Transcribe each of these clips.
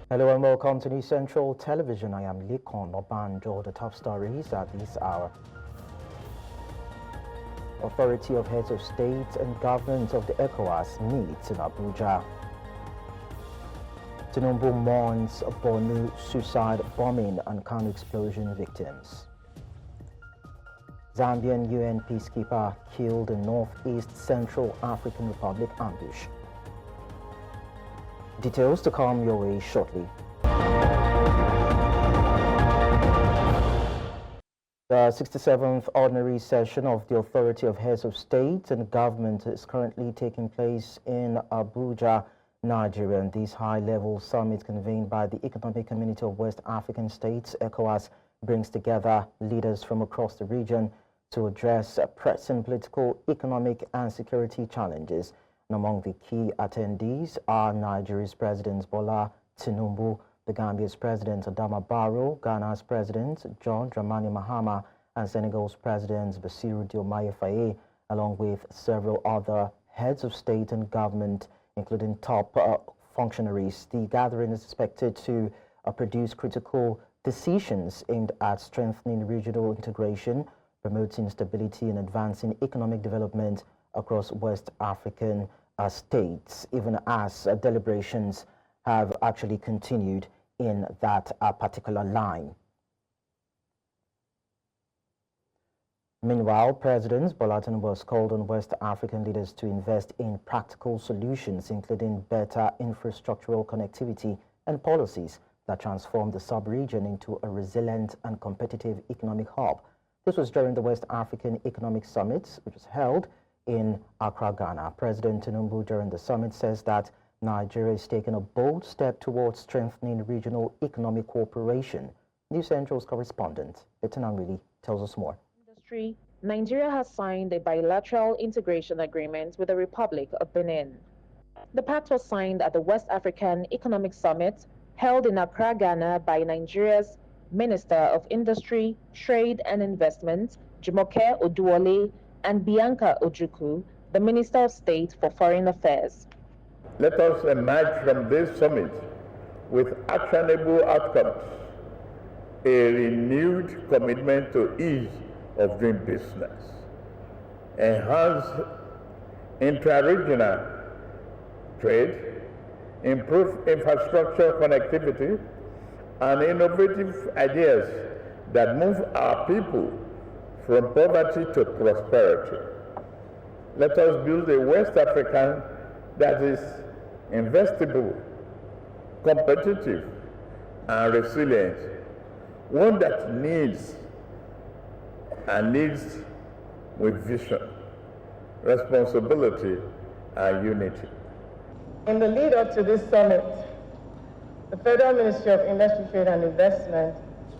Hello and welcome to News Central Television. I am Likon Obanjo. The top stories at this hour. Authority of heads of state and government of the ECOWAS meets in Abuja. Tinubu mourns Borno suicide bombing and Kano explosion victims. Zambian UN peacekeeper killed in Northeast Central African Republic ambush. Details to come your way shortly. The 67th ordinary session of the Authority of Heads of State and Government is currently taking place in Abuja, Nigeria. And this high-level summit convened by the Economic Community of West African States, ECOWAS, brings together leaders from across the region to address pressing political, economic and security challenges. And among the key attendees are Nigeria's President Bola Tinubu, the Gambia's President Adama Barrow, Ghana's President John Dramani Mahama, and Senegal's President Bassirou Diomaye Faye, along with several other heads of state and government, including top functionaries. The gathering is expected to produce critical decisions aimed at strengthening regional integration, promoting stability and advancing economic development across West African states, even as deliberations have actually continued in that particular line. Meanwhile, President Bola Tinubu has called on West African leaders to invest in practical solutions, including better infrastructural connectivity and policies that transform the sub-region into a resilient and competitive economic hub. This was during the West African Economic Summit, which was held in Accra, Ghana. President Tinubu during the summit says that Nigeria is taking a bold step towards strengthening regional economic cooperation. News Central's correspondent, Betanang tells us more. Nigeria has signed a bilateral integration agreement with the Republic of Benin. The pact was signed at the West African Economic Summit held in Accra, Ghana by Nigeria's Minister of Industry, Trade and Investment, Jumoke Oduwole, and Bianca Ojukwu, the Minister of State for Foreign Affairs. Let us emerge from this summit with actionable outcomes, a renewed commitment to ease of doing business, enhance intra-regional trade, improve infrastructure connectivity, and innovative ideas that move our people from poverty to prosperity. Let us build a West African that is investable, competitive, and resilient, one that needs with vision, responsibility, and unity. In the lead up to this summit, the Federal Ministry of Industry, Trade and Investment,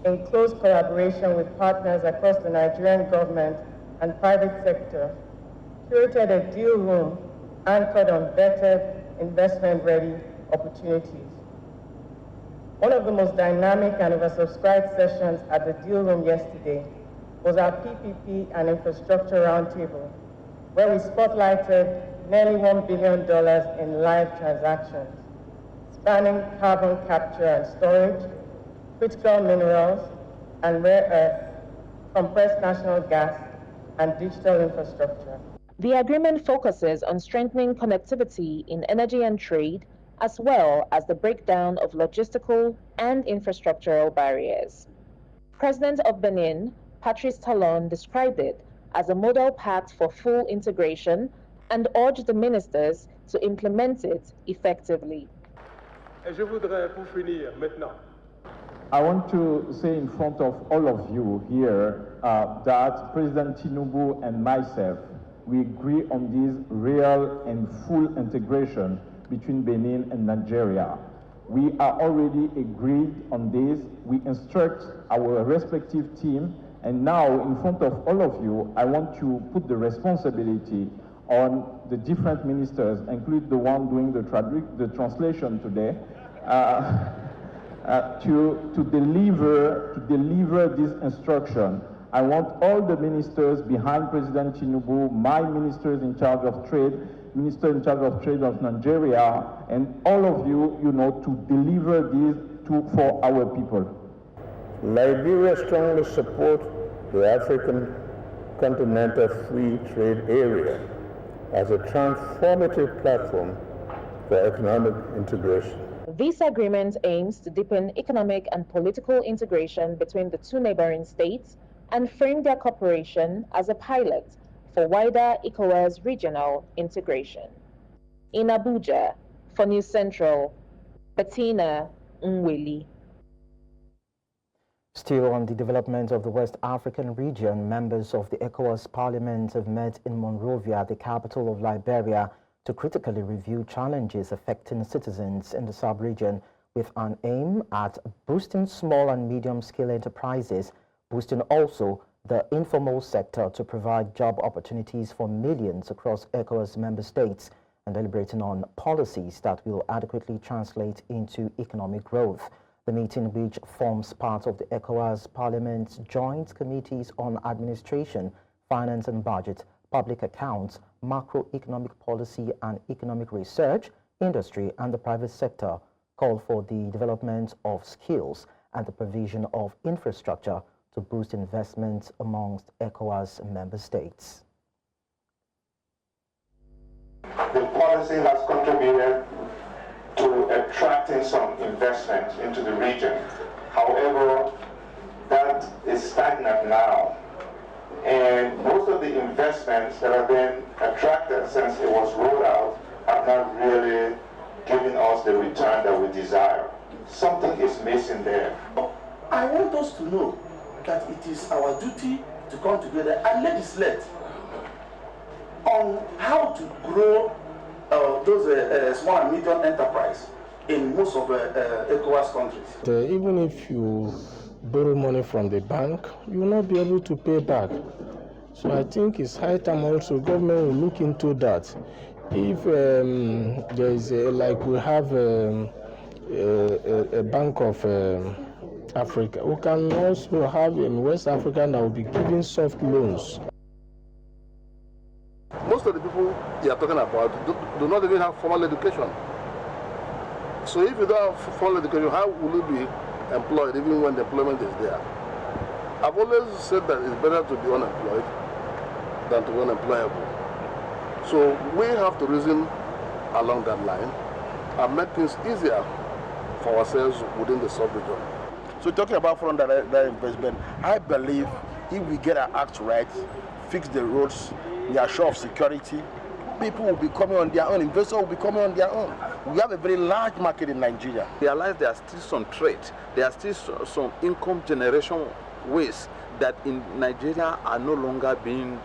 in close collaboration with partners across the Nigerian government and private sector, curated a deal room anchored on vetted, investment-ready opportunities. One of the most dynamic and oversubscribed sessions at the deal room yesterday was our PPP and infrastructure roundtable, where we spotlighted nearly $1 billion in live transactions, spanning carbon capture and storage, critical minerals and rare earth, compressed natural gas, and digital infrastructure. The agreement focuses on strengthening connectivity in energy and trade, as well as the breakdown of logistical and infrastructural barriers. President of Benin, Patrice Talon, described it as a model pact for full integration and urged the ministers to implement it effectively. I want to say in front of all of you here that President Tinubu and myself, we agree on this real and full integration between Benin and Nigeria. We are already agreed on this. We instruct our respective team, and now in front of all of you, I want to put the responsibility on the different ministers, including the one doing the translation today, to deliver this instruction. I want all the ministers behind President Tinubu, my ministers in charge of trade, Minister in charge of Trade of Nigeria, and all of you, to deliver this for our people. Liberia strongly supports the African Continental Free Trade Area as a transformative platform for economic integration. This agreement aims to deepen economic and political integration between the two neighboring states and frame their cooperation as a pilot for wider ECOWAS regional integration. In Abuja, for News Central, Bettina Nweli. Still on the development of the West African region, members of the ECOWAS Parliament have met in Monrovia, the capital of Liberia, to critically review challenges affecting citizens in the sub-region with an aim at boosting small and medium-scale enterprises, boosting also the informal sector to provide job opportunities for millions across ECOWAS member states, and deliberating on policies that will adequately translate into economic growth. The meeting, which forms part of the ECOWAS Parliament's Joint Committees on Administration, Finance and Budget, Public Accounts, Macroeconomic Policy and Economic Research, Industry and the private sector, called for the development of skills and the provision of infrastructure to boost investment amongst ECOWAS member states. The policy has contributed to attracting some investment into the region. However, that is stagnant now. And most of the investments that have been attracted since it was rolled out have not really given us the return that we desire. Something is missing there. I want us to know that it is our duty to come together and legislate on how to grow those small and medium enterprise in most of ECOWAS countries. Even if you borrow money from the bank, you will not be able to pay back. So I think it's high time also government will look into that. If there is like we have a Bank of Africa, we can also have in West Africa that will be giving soft loans. Most of the people you are talking about do not even have formal education. So if you don't have formal education, how will you be employed even when the employment is there? I've always said that it's better to be unemployed than to be unemployable. So we have to reason along that line and make things easier for ourselves within the sub-region. So talking about foreign direct investment, I believe if we get our act right, fix the roads, we are sure of security, people will be coming on their own, investors will be coming on their own. We have a very large market in Nigeria. Realize there are still some trade, there are still some income generation ways that in Nigeria are no longer being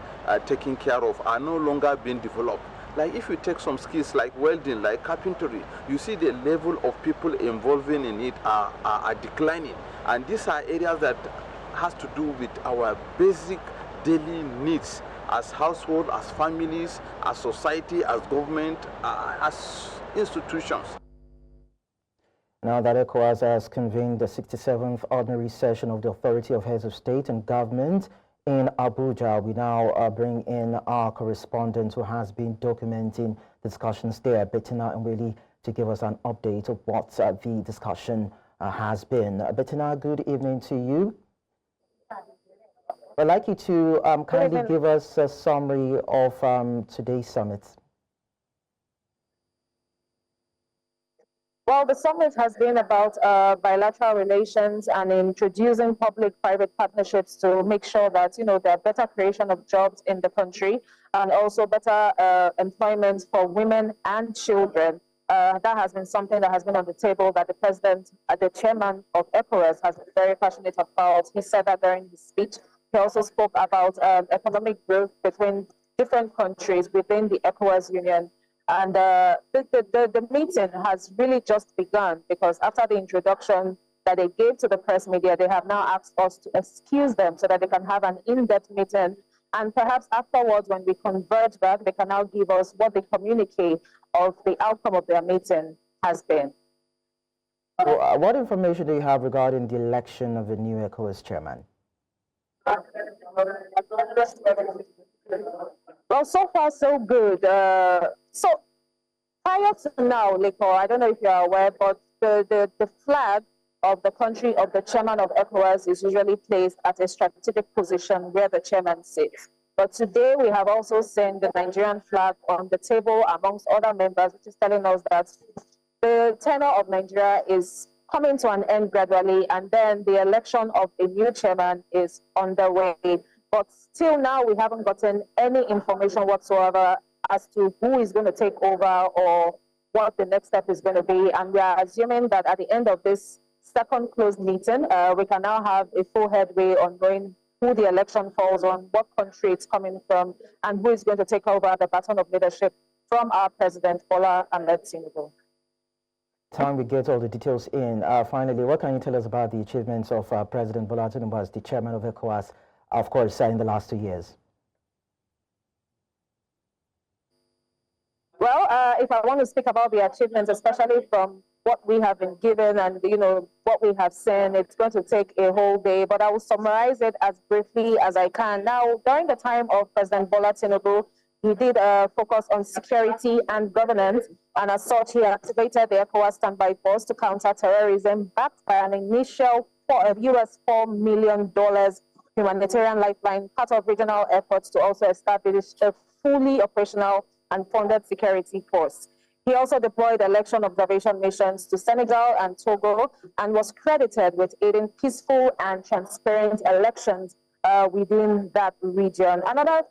taken care of, are no longer being developed. Like if you take some skills like welding, like carpentry, you see the level of people involving in it are declining. And these are areas that has to do with our basic daily needs as household, as families, as society, as government, as institutions. Now that ECOWAS has convened the 67th ordinary session of the Authority of Heads of State and Government in Abuja, we now bring in our correspondent who has been documenting discussions there, Bettina Nweli, to give us an update of what the discussion has been. Bettina, good evening to you. I'd like you to kindly give us a summary of today's summit. Well, the summit has been about bilateral relations and introducing public-private partnerships to make sure that, there are better creation of jobs in the country and also better employment for women and children. That has been something that has been on the table that the president, the chairman of ECOWAS, has been very passionate about. He said that during his speech. He also spoke about economic growth between different countries within the ECOWAS Union. And the meeting has really just begun because after the introduction that they gave to the press media, they have now asked us to excuse them so that they can have an in-depth meeting. And perhaps afterwards, when we converge back, they can now give us what the communique of the outcome of their meeting has been. So, what information do you have regarding the election of the new ECOWAS chairman? Well, so far so good. So prior to now, Liko, I don't know if you're aware, but the flag of the country of the chairman of ECOWAS is usually placed at a strategic position where the chairman sits. But today we have also seen the Nigerian flag on the table amongst other members, which is telling us that the tenure of Nigeria is coming to an end gradually, and then the election of a new chairman is underway. But still now we haven't gotten any information whatsoever as to who is going to take over or what the next step is going to be. And we are assuming that at the end of this second closed meeting, we can now have a full headway on knowing who the election falls on, what country it's coming from, and who is going to take over the baton of leadership from our President Bola Ahmed Tinubu. Time we get all the details in. Finally, what can you tell us about the achievements of President Bola Tinubu as the chairman of ECOWAS, of course, in the last 2 years? Well, if I want to speak about the achievements, especially from what we have been given and, what we have seen, it's going to take a whole day, but I will summarize it as briefly as I can. Now, during the time of President Bola Tinubu, he did focus on security and governance, and as such, he activated the ECOWAS standby force to counter terrorism, backed by an initial US $4 million humanitarian lifeline, part of regional efforts to also establish a fully operational and funded security force. He also deployed election observation missions to Senegal and Togo and was credited with aiding peaceful and transparent elections within that region. Another,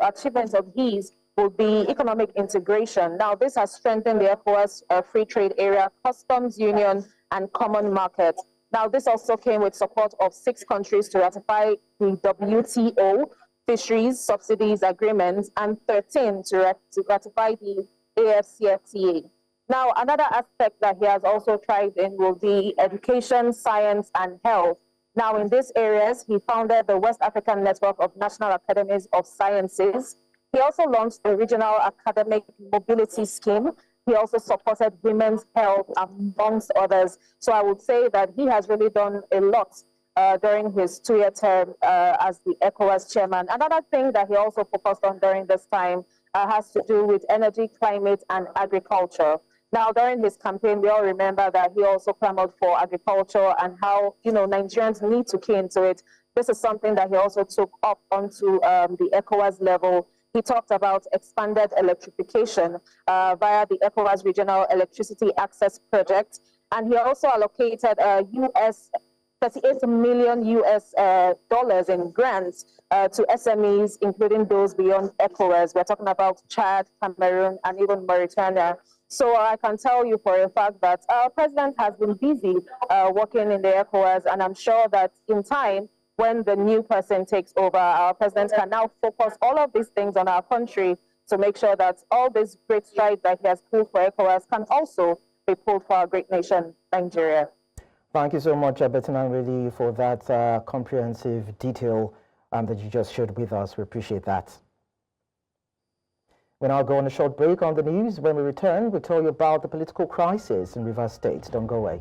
achievement of his will be economic integration. Now, this has strengthened the ECOWAS free trade area, customs union, and common market. Now, this also came with support of 6 countries to ratify the WTO fisheries subsidies agreements and 13 to ratify the AFCFTA. Now, another aspect that he has also thrived in will be education, science, and health. Now, in these areas, he founded the West African Network of National Academies of Sciences. He also launched the Regional Academic Mobility Scheme. He also supported women's health, amongst others. So I would say that he has really done a lot during his 2-year term as the ECOWAS chairman. Another thing that he also focused on during this time has to do with energy, climate, and agriculture. Now, during his campaign, we all remember that he also clamored for agriculture and how, Nigerians need to key into it. This is something that he also took up onto the ECOWAS level. He talked about expanded electrification via the ECOWAS Regional Electricity Access Project. And he also allocated $38 million in grants to SMEs, including those beyond ECOWAS. We're talking about Chad, Cameroon, and even Mauritania. So I can tell you for a fact that our president has been busy working in the ECOWAS, and I'm sure that in time, when the new person takes over, our president can now focus all of these things on our country to make sure that all these great strides that he has pulled for ECOWAS can also be pulled for our great nation, Nigeria. Thank you so much, Bettina, really, for that comprehensive detail that you just shared with us. We appreciate that. We'll now go on a short break on the news. When we return, we'll tell you about the political crisis in Rivers State. Don't go away.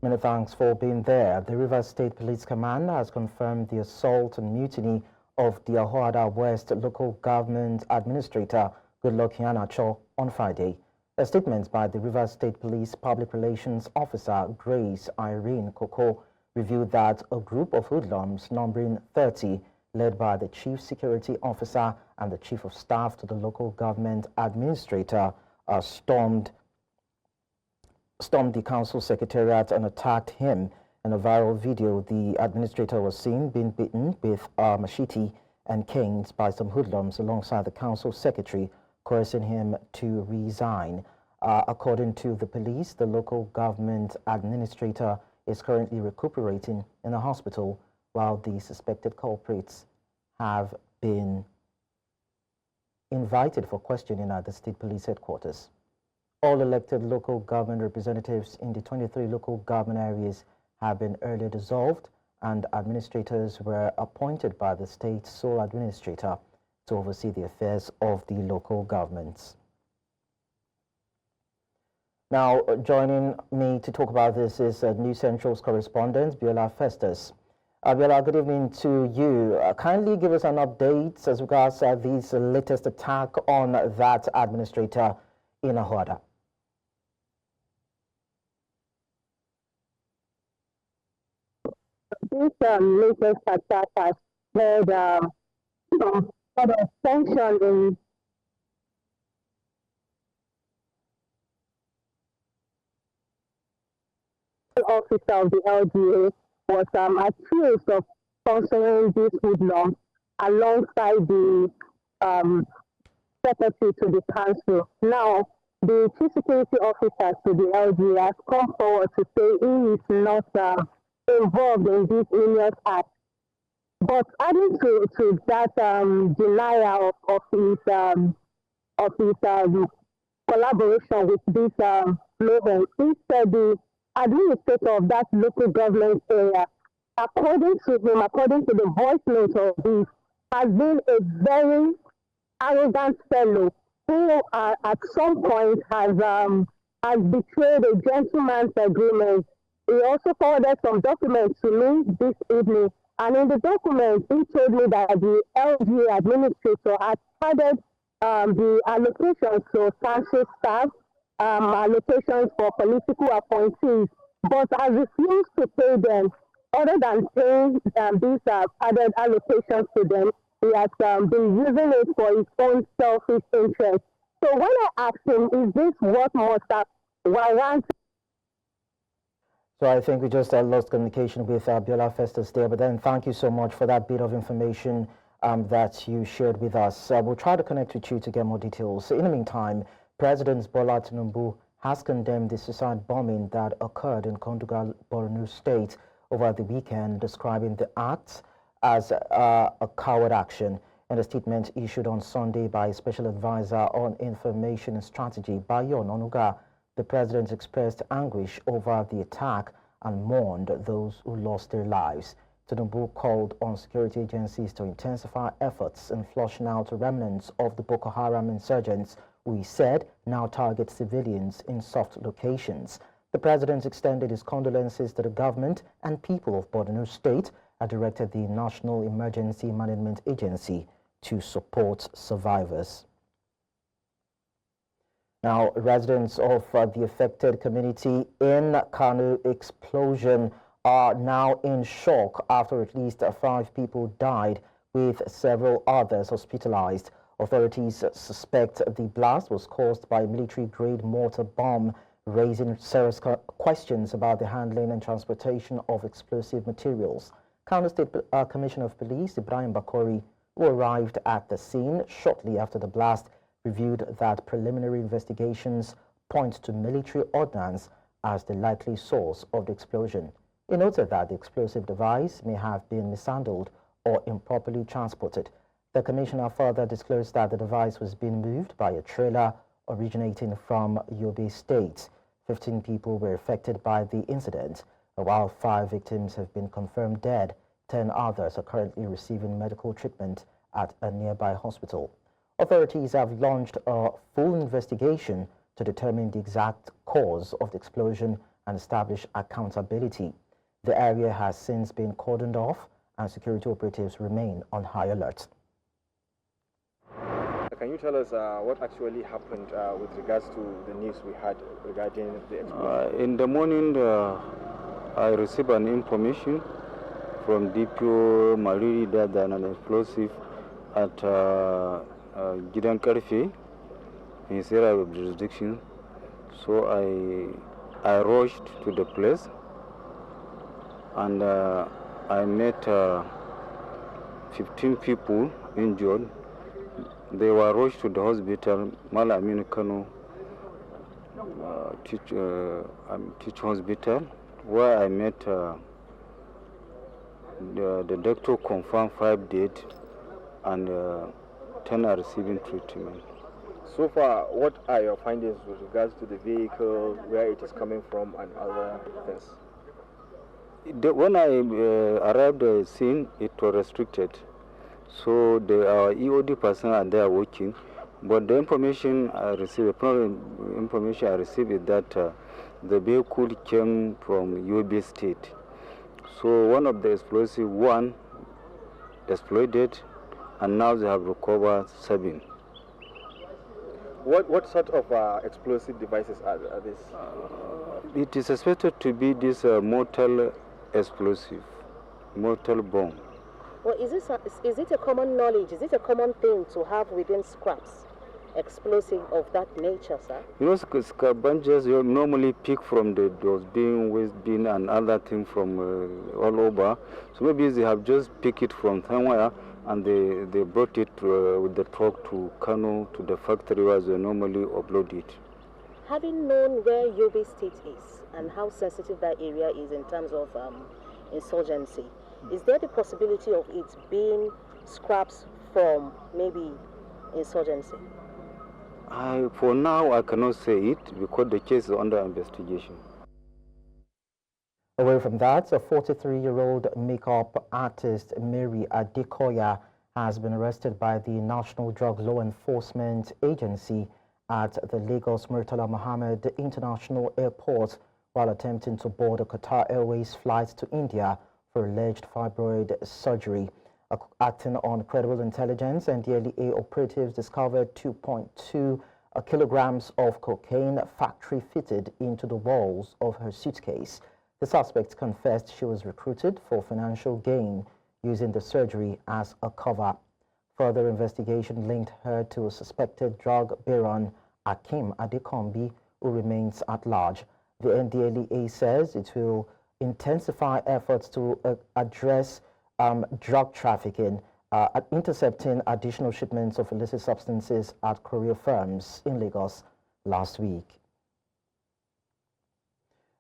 Many thanks for being there. The Rivers State Police Command has confirmed the assault and mutiny of the Ahoada West Local Government Administrator, Goodluck Iheanacho, on Friday. A statement by the Rivers State Police Public Relations Officer, Grace Irene Koko, revealed that a group of hoodlums numbering 30, led by the Chief Security Officer and the Chief of Staff to the Local Government Administrator, stormed the council secretariat and attacked him. In a viral video, the administrator was seen being beaten with a machete and canes by some hoodlums alongside the council secretary, coercing him to resign. According to the police, the local government administrator is currently recuperating in a hospital, while the suspected culprits have been invited for questioning at the state police headquarters. All elected local government representatives in the 23 local government areas have been earlier dissolved, and administrators were appointed by the state sole administrator to oversee the affairs of the local governments. Now, joining me to talk about this is New Central's correspondent, Biola Festus. Abiola, good evening to you. Kindly give us an update as regards this latest attack on that administrator in Ahoada. This latest attack has led some sort of tension in the officer of the LGA was accused of sponsoring this hoodlum alongside the secretary to the council. Now, the chief security officer to the LGA has come forward to say he is not involved in this heinous act. But adding to that denial of his collaboration with this movement, he said the administrator of that local government area, according to him, according to the voice note of this, has been a very arrogant fellow who at some point has betrayed a gentleman's agreement. He also forwarded some documents to me this evening, and in the documents, he told me that the LGA administrator had added the allocations to council staff, allocations for political appointees, but has refused to pay them. Other than paying these added allocations to them, he has been using it for his own selfish interest. So when I asked him, is this what must have warranted? So I think we just lost communication with Abiola Festus there, but then thank you so much for that bit of information that you shared with us. We'll try to connect with you to get more details. In the meantime, President Bola Tinubu has condemned the suicide bombing that occurred in Konduga, Borno State over the weekend, describing the act as a coward action. In a statement issued on Sunday by Special Advisor on Information and Strategy, Bayo Onuga, the president expressed anguish over the attack and mourned those who lost their lives. Tinubu called on security agencies to intensify efforts in flushing out remnants of the Boko Haram insurgents, who he said now target civilians in soft locations. The president extended his condolences to the government and people of Borno State and directed the National Emergency Management Agency to support survivors. Now, residents of the affected community in Kano explosion are now in shock after at least 5 people died, with several others hospitalized. Authorities suspect the blast was caused by a military-grade mortar bomb, raising serious questions about the handling and transportation of explosive materials. Kano State Commissioner of Police Ibrahim Bakori, who arrived at the scene shortly after the blast, reviewed that preliminary investigations point to military ordnance as the likely source of the explosion. He noted that the explosive device may have been mishandled or improperly transported. The commissioner further disclosed that the device was being moved by a trailer originating from Yobe State. 15 people were affected by the incident, while 5 victims have been confirmed dead. 10 others are currently receiving medical treatment at a nearby hospital. Authorities have launched a full investigation to determine the exact cause of the explosion and establish accountability. The area has since been cordoned off and security operatives remain on high alert. Can you tell us what actually happened with regards to the news we had regarding the explosion? In the morning, I received an information from DPO Mariri that there is an explosive at Gidan Karfi in his area of jurisdiction. So I rushed to the place and I met 15 people injured. They were rushed to the hospital, Malamin Kano Teach Hospital, where I met the doctor confirmed 5 dead and 10 are receiving treatment. So far, what are your findings with regards to the vehicle, where it is coming from, and other things? When I arrived at the scene, it was restricted. So our EOD personnel are there working. But the information I received, is that the vehicle came from Yobe State. So one of the explosive one exploded, and now they have recovered 7. What sort of explosive devices are these? It is expected to be this mortal explosive, mortal bomb. Well, is it a common knowledge? Is it a common thing to have within scraps explosive of that nature, sir? You know, scavengers you normally pick from the dustbin, waste bin, and other things from all over. So maybe they have just picked it from somewhere, and they brought it with the truck to Kano, to the factory where they normally upload it. Having known where Yobe State is and how sensitive that area is in terms of insurgency, is there the possibility of it being scraps from maybe insurgency? For now, I cannot say it because the case is under investigation. Away from that, a 43-year-old makeup artist, Mary Adekoya, has been arrested by the National Drug Law Enforcement Agency at the Lagos Murtala Mohammed International Airport while attempting to board a Qatar Airways flight to India for alleged fibroid surgery. Acting on credible intelligence, NDLEA operatives discovered 2.2 kilograms of cocaine factory fitted into the walls of her suitcase. The suspect confessed she was recruited for financial gain using the surgery as a cover. Further investigation linked her to a suspected drug baron, Akim Adekombi, who remains at large. The NDLEA says it will intensify efforts to address drug trafficking, intercepting additional shipments of illicit substances at courier firms in Lagos last week.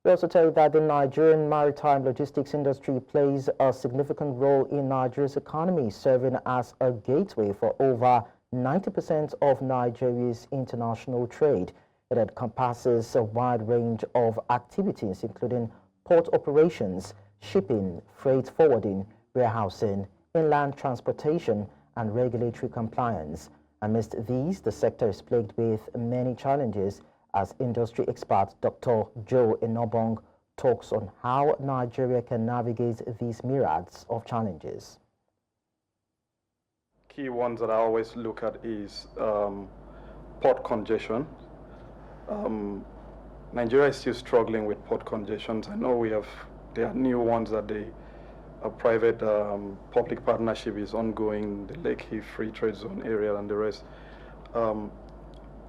We also tell you that the Nigerian maritime logistics industry plays a significant role in Nigeria's economy, serving as a gateway for over 90% of Nigeria's international trade. It encompasses a wide range of activities, including port operations, shipping, freight forwarding, warehousing, inland transportation, and regulatory compliance. Amidst these, the sector is plagued with many challenges, as industry expert Dr. Joe Enobong talks on how Nigeria can navigate these myriads of challenges. Key ones that I always look at is port congestion. Nigeria is still struggling with port congestions. I know there are new ones that a private public partnership is ongoing, the Lekki Free Trade Zone area and the rest.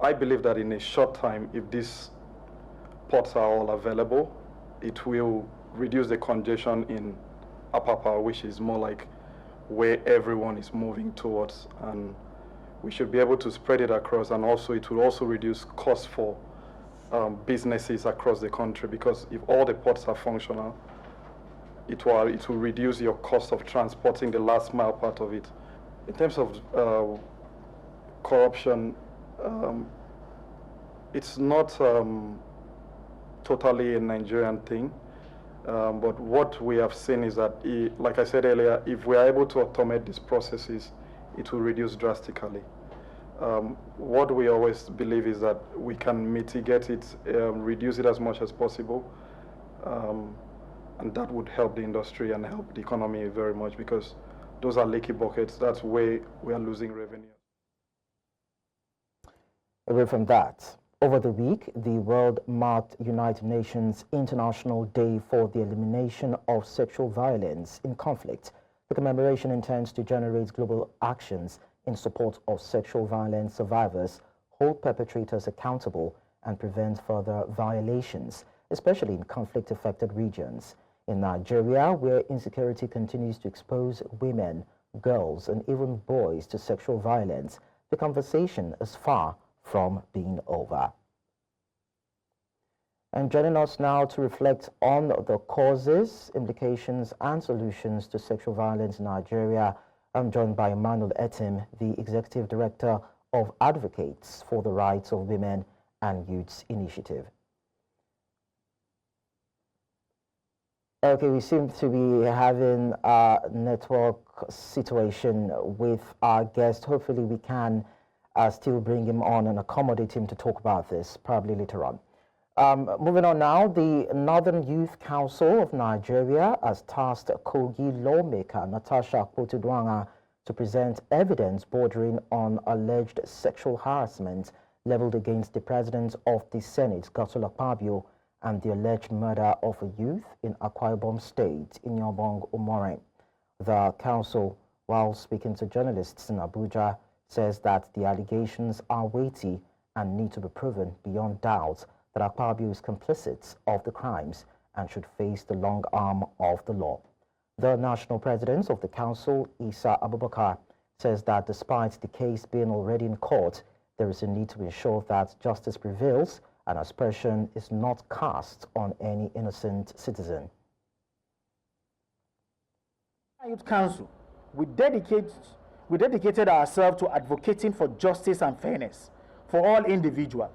I believe that in a short time, if these ports are all available, it will reduce the congestion in Apapa, which is more like where everyone is moving towards, and we should be able to spread it across, and also it will also reduce costs for businesses across the country, because if all the ports are functional, it will reduce your cost of transporting the last mile part of it. In terms of corruption, it's not totally a Nigerian thing, but what we have seen is that, like I said earlier, if we are able to automate these processes, it will reduce drastically. What we always believe is that we can mitigate it, reduce it as much as possible, and that would help the industry and help the economy very much, because those are leaky buckets. That's where we are losing revenue. Away from that, over the week, the world marked United Nations International Day for the Elimination of Sexual Violence in Conflict. The commemoration intends to generate global actions in support of sexual violence survivors, hold perpetrators accountable, and prevent further violations, especially in conflict-affected regions. In Nigeria, where insecurity continues to expose women, girls, and even boys to sexual violence, the conversation is far from being over. And joining us now to reflect on the causes, implications, and solutions to sexual violence in Nigeria, I'm joined by Emmanuel Etim, the Executive Director of Advocates for the Rights of Women and Youths Initiative. Okay, we seem to be having a network situation with our guest. Hopefully we can still bring him on and accommodate him to talk about this, probably later on. Moving on now, the Northern Youth Council of Nigeria has tasked Kogi lawmaker Natasha Akpotudwanga to present evidence bordering on alleged sexual harassment leveled against the President of the Senate, Godswill Akpabio, and the alleged murder of a youth in Borno State in Yobong Umore. The council, while speaking to journalists in Abuja, says that the allegations are weighty and need to be proven beyond doubt that Akpabio is complicit of the crimes and should face the long arm of the law. The national president of the council, Isa Abubakar, says that despite the case being already in court, there is a need to ensure that justice prevails and aspersion is not cast on any innocent citizen. Youth Council, we dedicated ourselves to advocating for justice and fairness for all individuals,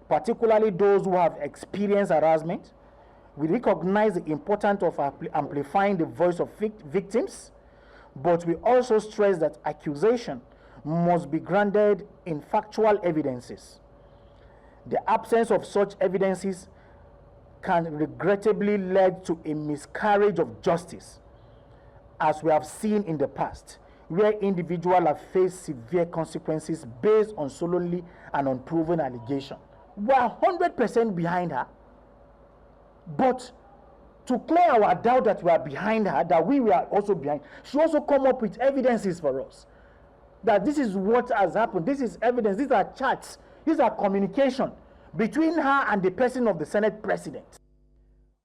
particularly those who have experienced harassment. We recognize the importance of amplifying the voice of victims, but we also stress that accusation must be grounded in factual evidences. The absence of such evidences can regrettably lead to a miscarriage of justice, as we have seen in the past, where individuals have faced severe consequences based on solely and unproven allegations. We are 100% behind her, but to clear our doubt that we are behind her, that we were also behind, she also come up with evidences for us. That this is what has happened, this is evidence, these are chats, these are communication between her and the person of the Senate President.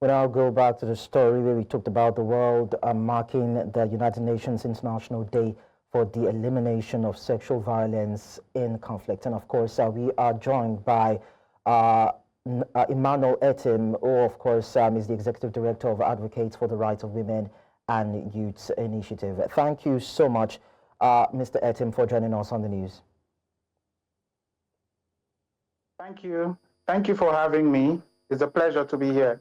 We'll now go back to the story where we talked about the world marking the United Nations International Day for the elimination of sexual violence in conflict. And of course, we are joined by Emmanuel Etim, who of course is the Executive Director of Advocates for the Rights of Women and Youth Initiative. Thank you so much, Mr. Etim, for joining us on the news. Thank you. Thank you for having me. It's a pleasure to be here.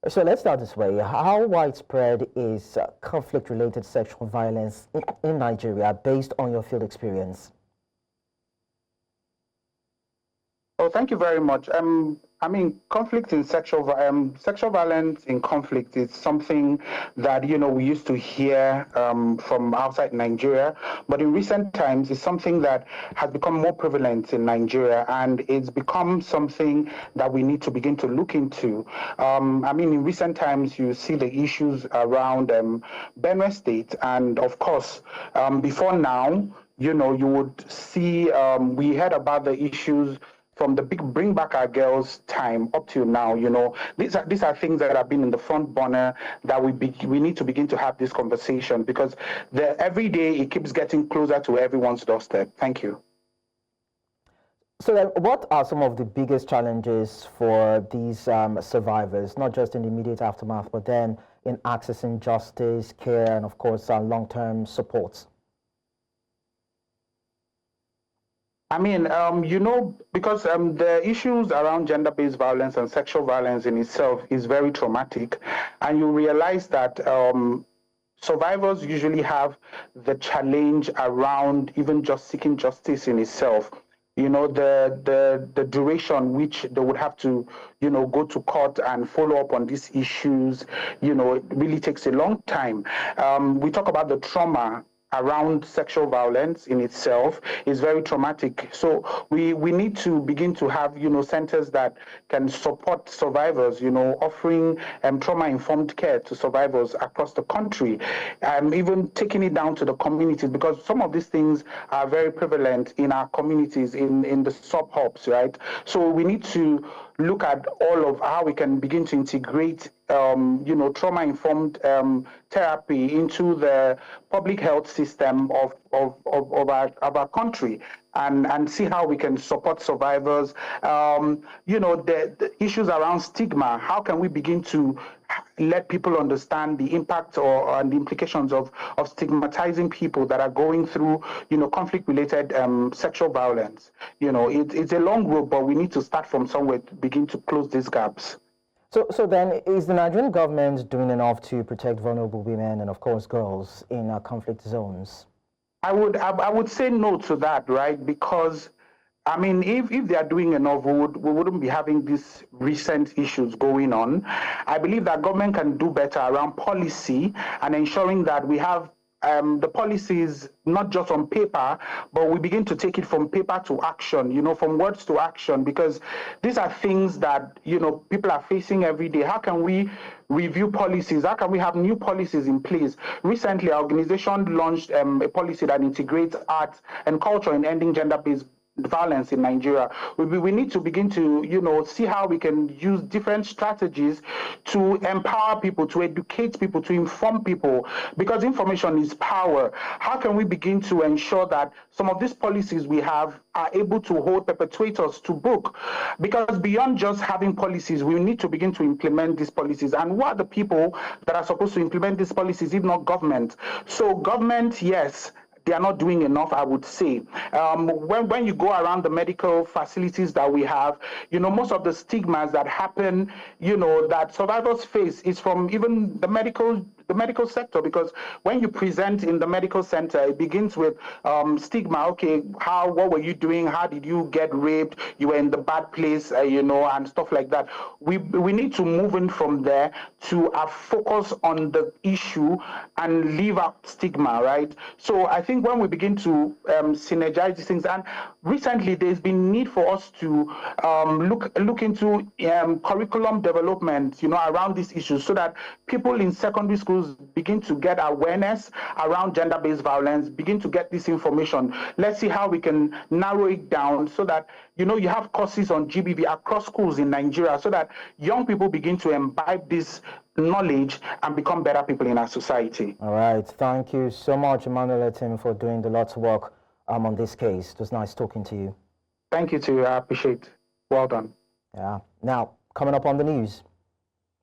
So let's start this way. How widespread is conflict-related sexual violence in Nigeria based on your field experience? Oh, thank you very much. I mean, conflict in sexual violence in conflict is something that, we used to hear from outside Nigeria. But in recent times, it's something that has become more prevalent in Nigeria, and it's become something that we need to begin to look into. I mean, in recent times, you see the issues around Borno State. And of course, before now, you would see, we heard about the issues from the big Bring Back Our Girls time up till now. These are things that have been in the front burner that we need to begin to have this conversation, because every day it keeps getting closer to everyone's doorstep. Thank you. So then, what are some of the biggest challenges for these survivors, not just in the immediate aftermath, but then in accessing justice, care, and of course long-term supports? I mean, because the issues around gender-based violence and sexual violence in itself is very traumatic, and you realize that survivors usually have the challenge around even just seeking justice in itself. The duration which they would have to, go to court and follow up on these issues, it really takes a long time. We talk about the trauma around sexual violence in itself is very traumatic. So we need to begin to have, centers that can support survivors, offering trauma-informed care to survivors across the country, and even taking it down to the communities, because some of these things are very prevalent in our communities, in the sub-hubs, right? So we need to look at all of how we can begin to integrate trauma-informed therapy into the public health system of our country, and see how we can support survivors. The issues around stigma, how can we begin to let people understand the impact and the implications of stigmatizing people that are going through, conflict-related sexual violence. It's a long road, but we need to start from somewhere to begin to close these gaps. So then, is the Nigerian government doing enough to protect vulnerable women and, of course, girls in conflict zones? I would say no to that, right? Because I mean, if they are doing enough, we wouldn't be having these recent issues going on. I believe that government can do better around policy and ensuring that we have the policies not just on paper, but we begin to take it from paper to action, from words to action, because these are things that, people are facing every day. How can we review policies? How can we have new policies in place? Recently, our organization launched a policy that integrates arts and culture in ending gender-based violence in Nigeria. We need to begin to, see how we can use different strategies to empower people, to educate people, to inform people, because information is power. How can we begin to ensure that some of these policies we have are able to hold perpetrators to book? Because beyond just having policies, we need to begin to implement these policies. And who are the people that are supposed to implement these policies, if not government? So government, yes, they are not doing enough, I would say. When you go around the medical facilities that we have, most of the stigmas that happen, that survivors face is from even the medical sector, because when you present in the medical center, it begins with stigma. Okay, what were you doing? How did you get raped? You were in the bad place, and stuff like that. We need to move in from there to focus on the issue and leave out stigma, right? So I think when we begin to synergize these things, and recently there's been need for us to look into curriculum development, around these issues, so that people in secondary schools begin to get awareness around gender-based violence, begin to get this information. Let's see how we can narrow it down so that, you have courses on GBV across schools in Nigeria, so that young people begin to imbibe this knowledge and become better people in our society. All right. Thank you so much, Emmanuel Etim, for doing the lots of work on this case. It was nice talking to you. Thank you too. I appreciate it. Well done. Yeah. Now, coming up on the news,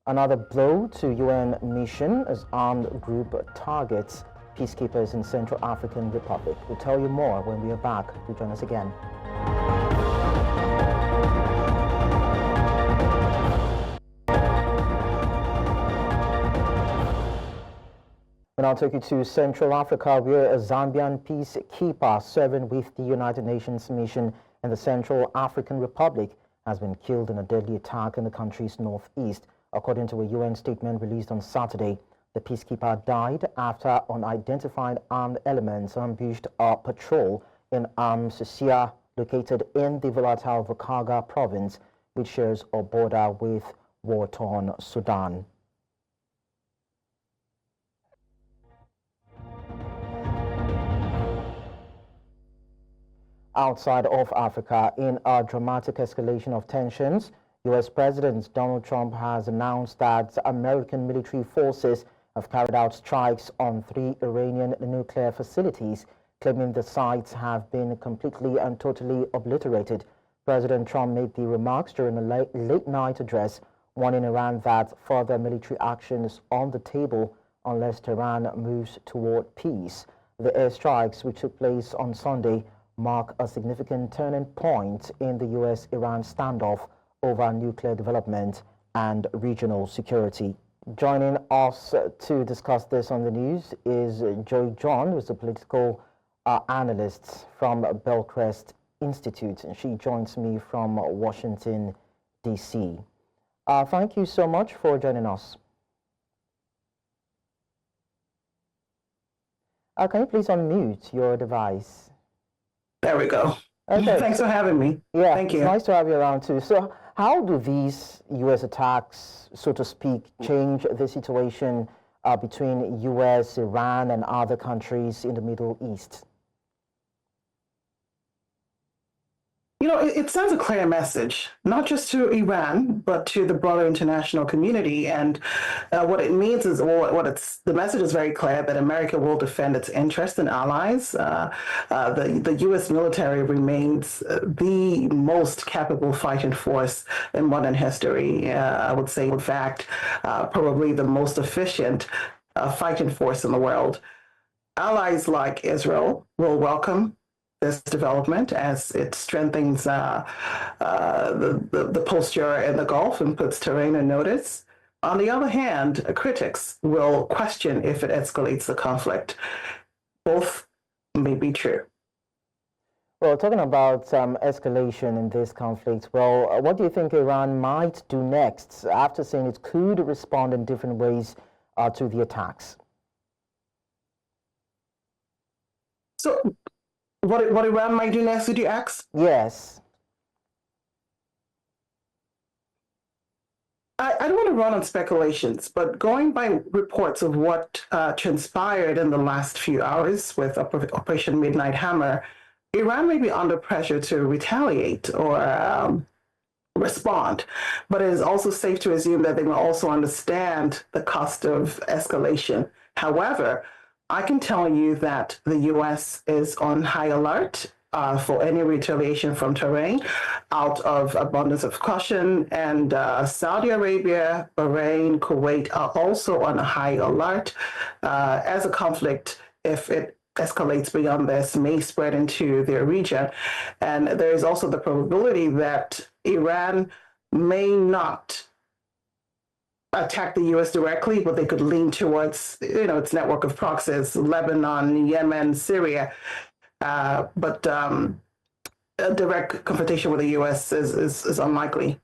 another blow to UN mission as armed group targets peacekeepers in Central African Republic. We'll tell you more when we are back. Do join us again. And I'll take you to Central Africa, where a Zambian peacekeeper serving with the United Nations mission in the Central African Republic has been killed in a deadly attack in the country's northeast. According to a UN statement released on Saturday, the peacekeeper died after unidentified armed elements ambushed a patrol in Amsusia, located in the volatile Vukaga province, which shares a border with war-torn Sudan. Outside of Africa, in a dramatic escalation of tensions, U.S. President Donald Trump has announced that American military forces have carried out strikes on 3 Iranian nuclear facilities, claiming the sites have been completely and totally obliterated. President Trump made the remarks during a late-night address, warning Iran that further military action is on the table unless Tehran moves toward peace. The airstrikes, which took place on Sunday, mark a significant turning point in the U.S.-Iran standoff over nuclear development and regional security. Joining us to discuss this on the news is Joy John, who is a political analyst from Bellcrest Institute, and she joins me from Washington, D.C. Thank you so much for joining us. Can you please unmute your device? There we go. Okay. Thanks for having me. Yeah, thank you. It's nice to have you around too. So how do these U.S. attacks, so to speak, change the situation between U.S., Iran, and other countries in the Middle East? You know, it sends a clear message, not just to Iran, but to the broader international community. And what it means is, the message is very clear that America will defend its interests and allies. The U.S. military remains the most capable fighting force in modern history. I would say, in fact, probably the most efficient fighting force in the world. Allies like Israel will welcome this development as it strengthens the posture in the Gulf and puts Tehran on notice. On the other hand, critics will question if it escalates the conflict. Both may be true. Well, talking about escalation in this conflict, well, what do you think Iran might do next after saying it could respond in different ways to the attacks? So, what Iran might do next, did you ask? Yes. I don't want to run on speculations, but going by reports of what transpired in the last few hours with Operation Midnight Hammer, Iran may be under pressure to retaliate or respond, but it is also safe to assume that they will also understand the cost of escalation. However, I can tell you that the U.S. is on high alert for any retaliation from Tehran out of abundance of caution, and Saudi Arabia, Bahrain, Kuwait are also on a high alert as a conflict, if it escalates beyond this, may spread into their region. And there is also the probability that Iran may not attack the U.S. directly, but they could lean towards, its network of proxies, Lebanon, Yemen, Syria. But a direct confrontation with the U.S. is unlikely.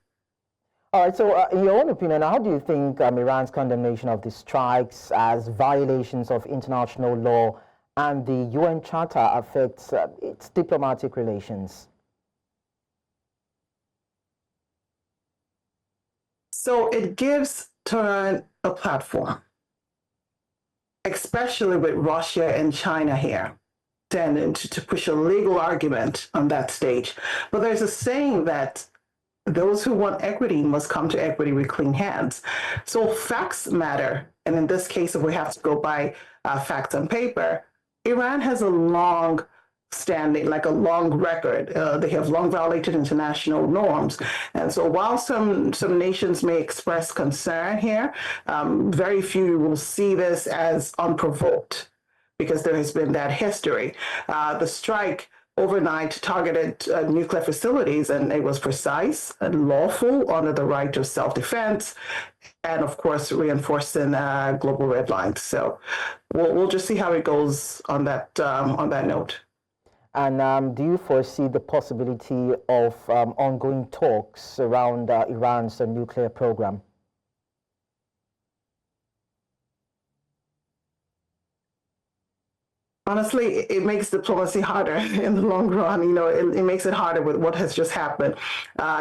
All right, so in your own opinion, how do you think Iran's condemnation of the strikes as violations of international law and the UN Charter affects its diplomatic relations? So it gives Tehran a platform, especially with Russia and China here, to push a legal argument on that stage. But there's a saying that those who want equity must come to equity with clean hands. So facts matter. And in this case, if we have to go by facts on paper, Iran has a long standing, like a long record. They have long violated international norms. And so while some nations may express concern here, very few will see this as unprovoked because there has been that history. The strike overnight targeted nuclear facilities, and it was precise and lawful under the right of self-defense, and of course reinforcing global red lines. So we'll just see how it goes on that note. And do you foresee the possibility of ongoing talks around Iran's nuclear program? Honestly, it makes diplomacy harder in the long run. It makes it harder with what has just happened.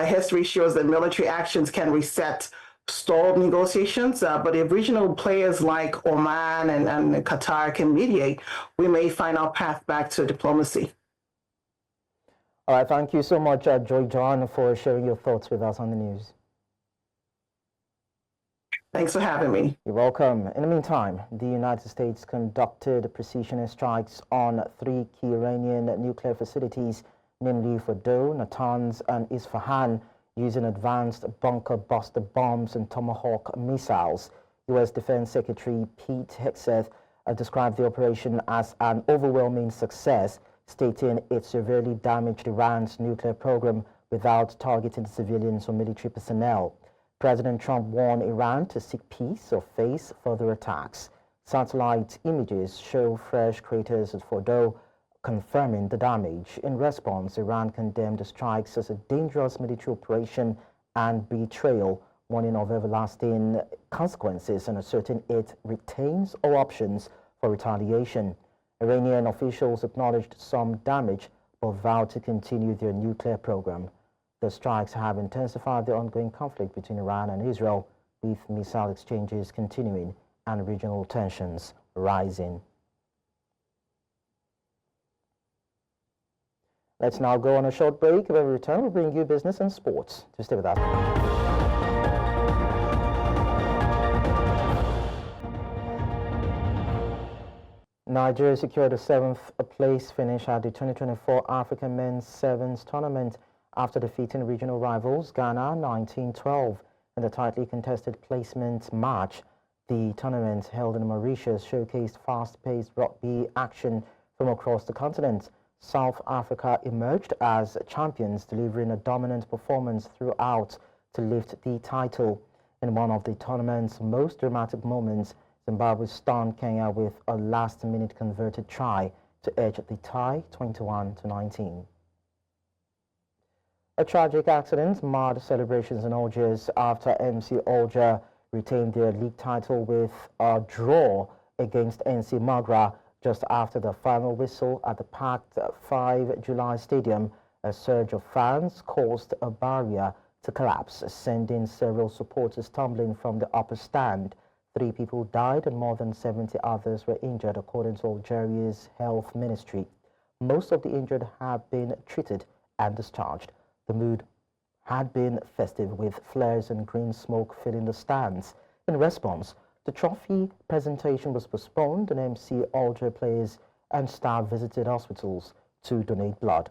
History shows that military actions can reset stalled negotiations, but if regional players like Oman and Qatar can mediate, we may find our path back to diplomacy. All right, thank you so much, Joy John, for sharing your thoughts with us on the news. Thanks for having me. You're welcome. In the meantime, the United States conducted precision airstrikes on 3 key Iranian nuclear facilities, namely Fordow, Natanz, and Isfahan, using advanced bunker buster bombs and Tomahawk missiles. U.S. Defense Secretary Pete Hegseth described the operation as an overwhelming success, stating it severely damaged Iran's nuclear program without targeting civilians or military personnel. President Trump warned Iran to seek peace or face further attacks. Satellite images show fresh craters at Fordow, confirming the damage. In response, Iran condemned the strikes as a dangerous military operation and betrayal, warning of everlasting consequences and asserting it retains all options for retaliation. Iranian officials acknowledged some damage but vowed to continue their nuclear program. The strikes have intensified the ongoing conflict between Iran and Israel, with missile exchanges continuing and regional tensions rising. Let's now go on a short break. When we return, we'll bring you business and sports. To stay with us. Nigeria secured a 7th place finish at the 2024 African Men's Sevens Tournament after defeating regional rivals Ghana 19-12 in the tightly contested placement match. The tournament, held in Mauritius, showcased fast-paced rugby action from across the continent. South Africa emerged as champions, delivering a dominant performance throughout to lift the title. In one of the tournament's most dramatic moments, Zimbabwe stunned Kenya with a last-minute converted try to edge the tie 21-19. A tragic accident marred celebrations in Algiers after MC Alger retained their league title with a draw against NC Magra just after the final whistle at the packed 5 July Stadium. A surge of fans caused a barrier to collapse, sending several supporters tumbling from the upper stand. 3 people died and more than 70 others were injured, according to Algeria's health ministry. Most of the injured have been treated and discharged. The mood had been festive, with flares and green smoke filling the stands. In response, the trophy presentation was postponed, and MC Alger players and staff visited hospitals to donate blood.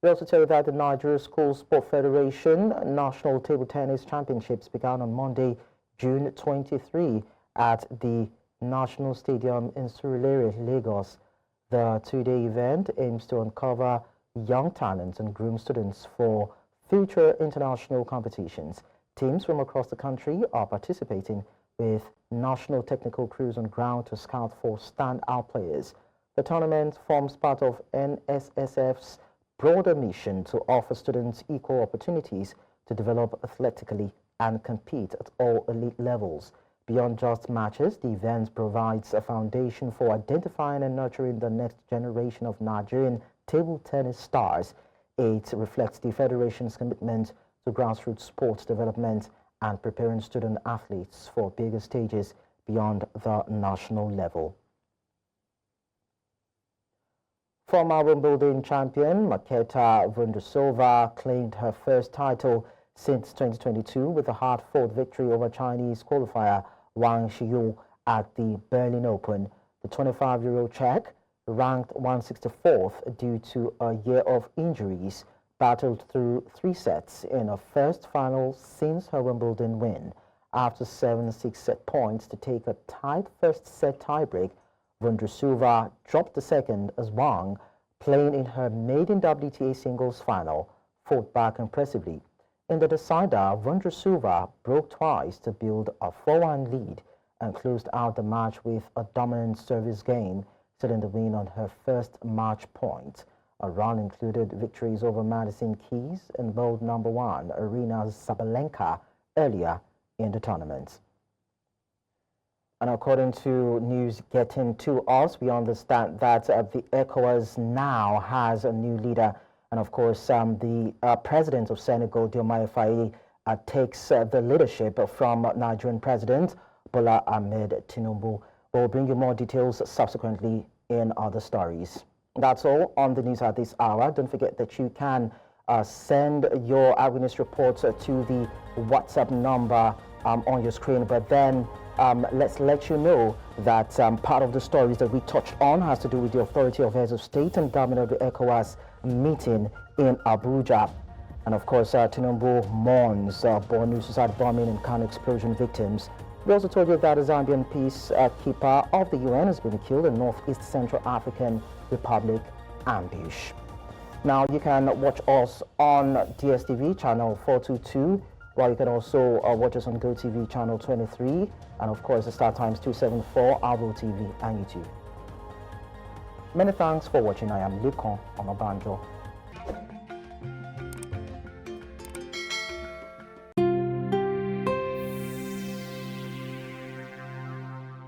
We also tell you that the Nigeria School Sport Federation National Table Tennis Championships began on Monday, June 23 at the National Stadium in Surulere, Lagos. The 2-day event aims to uncover young talents and groom students for future international competitions. Teams from across the country are participating, with national technical crews on ground to scout for standout players. The tournament forms part of NSSF's broader mission to offer students equal opportunities to develop athletically and compete at all elite levels. Beyond just matches, the event provides a foundation for identifying and nurturing the next generation of Nigerian table tennis stars. It reflects the Federation's commitment to grassroots sports development and preparing student athletes for bigger stages beyond the national level. Former Wimbledon champion Marketa Vondrousova claimed her first title since 2022 with a hard-fought victory over Chinese qualifier Wang Xiyu at the Berlin Open. The 25-year-old Czech, ranked 164th due to a year of injuries, battled through 3 sets in a first final since her Wimbledon win. After 7 6-set points to take a tight first-set tiebreak, Vondrousova dropped the second as Wang, playing in her maiden WTA singles final, fought back impressively. In the decider, Vondrousova broke twice to build a 4-1 lead and closed out the match with a dominant service game, sealing the win on her first match point. A run included victories over Madison Keys and world number 1 Aryna Sabalenka earlier in the tournament. And according to news getting to us, we understand that the ECOWAS now has a new leader. And of course, the president of Senegal, Diomaye Faye, takes the leadership from Nigerian President Bola Ahmed Tinubu. We'll bring you more details subsequently in other stories. That's all on the news at this hour. Don't forget that you can send your eyewitness reports to the WhatsApp number on your screen. But then let's let you know that part of the stories that we touched on has to do with the authority of heads of state and government of the ECOWAS meeting in Abuja. And of course, Tinubu mourns Borno suicide bombing and car explosion victims. We also told you that a Zambian peacekeeper of the UN has been killed in Northeast Central African Republic ambush. Now, you can watch us on DSTV channel 422, while you can also watch us on GoTV channel 23, and of course, the Star Times 274, Avo TV, and YouTube. Many thanks for watching. I am Lekon Onobanjo.